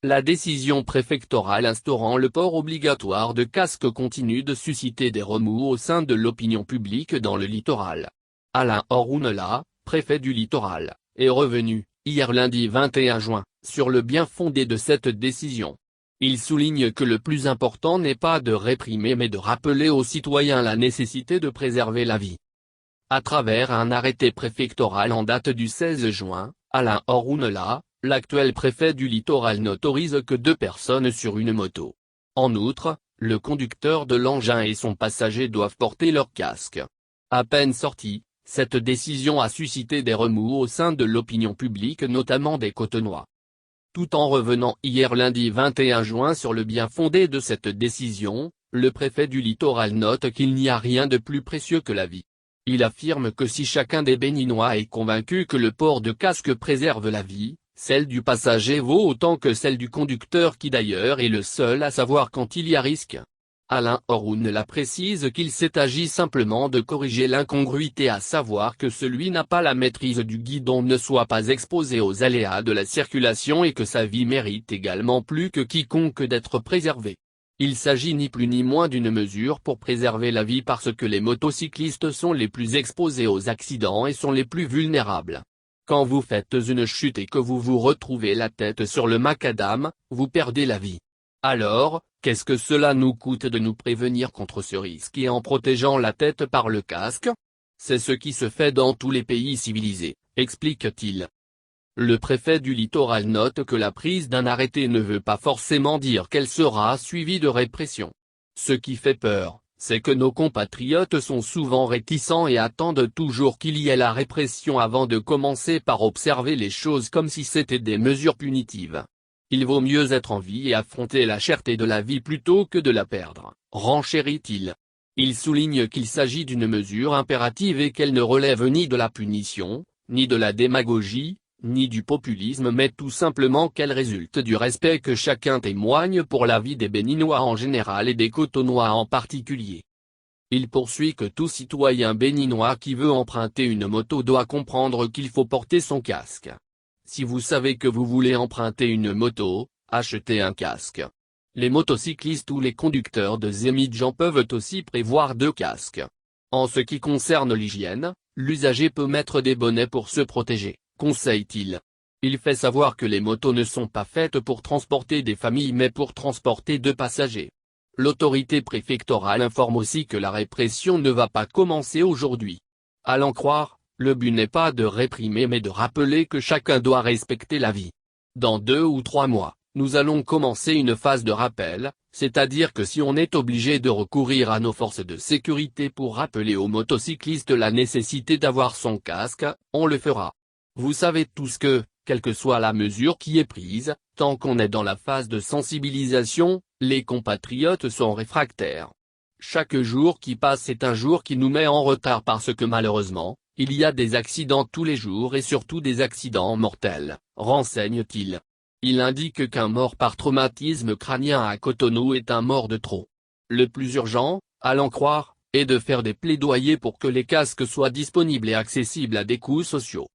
La décision préfectorale instaurant le port obligatoire de casque continue de susciter des remous au sein de l'opinion publique dans le littoral. Alain Orunela, préfet du littoral, est revenu, hier lundi 21 juin, sur le bien-fondé de cette décision. Il souligne que le plus important n'est pas de réprimer mais de rappeler aux citoyens la nécessité de préserver la vie. À travers un arrêté préfectoral en date du 16 juin, Alain Orunela, l'actuel préfet du littoral, n'autorise que 2 personnes sur une moto. En outre, le conducteur de l'engin et son passager doivent porter leur casque. À peine sortie, cette décision a suscité des remous au sein de l'opinion publique, notamment des Cotonois. Tout en revenant hier lundi 21 juin sur le bien-fondé de cette décision, le préfet du littoral note qu'il n'y a rien de plus précieux que la vie. Il affirme que si chacun des Béninois est convaincu que le port de casque préserve la vie, celle du passager vaut autant que celle du conducteur, qui d'ailleurs est le seul à savoir quand il y a risque. Alain Orunela précise qu'il s'agit simplement de corriger l'incongruité, à savoir que celui n'a pas la maîtrise du guidon ne soit pas exposé aux aléas de la circulation et que sa vie mérite également plus que quiconque d'être préservée. Il s'agit ni plus ni moins d'une mesure pour préserver la vie parce que les motocyclistes sont les plus exposés aux accidents et sont les plus vulnérables. Quand vous faites une chute et que vous vous retrouvez la tête sur le macadam, vous perdez la vie. Alors, qu'est-ce que cela nous coûte de nous prévenir contre ce risque et en protégeant la tête par le casque? C'est ce qui se fait dans tous les pays civilisés, explique-t-il. Le préfet du littoral note que la prise d'un arrêté ne veut pas forcément dire qu'elle sera suivie de répression. Ce qui fait peur, c'est que nos compatriotes sont souvent réticents et attendent toujours qu'il y ait la répression avant de commencer par observer les choses comme si c'était des mesures punitives. Il vaut mieux être en vie et affronter la cherté de la vie plutôt que de la perdre, renchérit-il. Il souligne qu'il s'agit d'une mesure impérative et qu'elle ne relève ni de la punition, ni de la démagogie, ni du populisme, mais tout simplement qu'elle résulte du respect que chacun témoigne pour la vie des Béninois en général et des Cotonois en particulier. Il poursuit que tout citoyen béninois qui veut emprunter une moto doit comprendre qu'il faut porter son casque. Si vous savez que vous voulez emprunter une moto, achetez un casque. Les motocyclistes ou les conducteurs de Zémidjan peuvent aussi prévoir 2 casques. En ce qui concerne l'hygiène, l'usager peut mettre des bonnets pour se protéger, conseille-t-il. Il fait savoir que les motos ne sont pas faites pour transporter des familles mais pour transporter 2 passagers. L'autorité préfectorale informe aussi que la répression ne va pas commencer aujourd'hui. À l'en croire, le but n'est pas de réprimer mais de rappeler que chacun doit respecter la vie. Dans 2 ou 3 mois, nous allons commencer une phase de rappel, c'est-à-dire que si on est obligé de recourir à nos forces de sécurité pour rappeler aux motocyclistes la nécessité d'avoir son casque, on le fera. Vous savez tous que, quelle que soit la mesure qui est prise, tant qu'on est dans la phase de sensibilisation, les compatriotes sont réfractaires. Chaque jour qui passe est un jour qui nous met en retard parce que malheureusement, il y a des accidents tous les jours et surtout des accidents mortels, renseigne-t-il. Il indique qu'un mort par traumatisme crânien à Cotonou est un mort de trop. Le plus urgent, à l'en croire, est de faire des plaidoyers pour que les casques soient disponibles et accessibles à des coûts sociaux.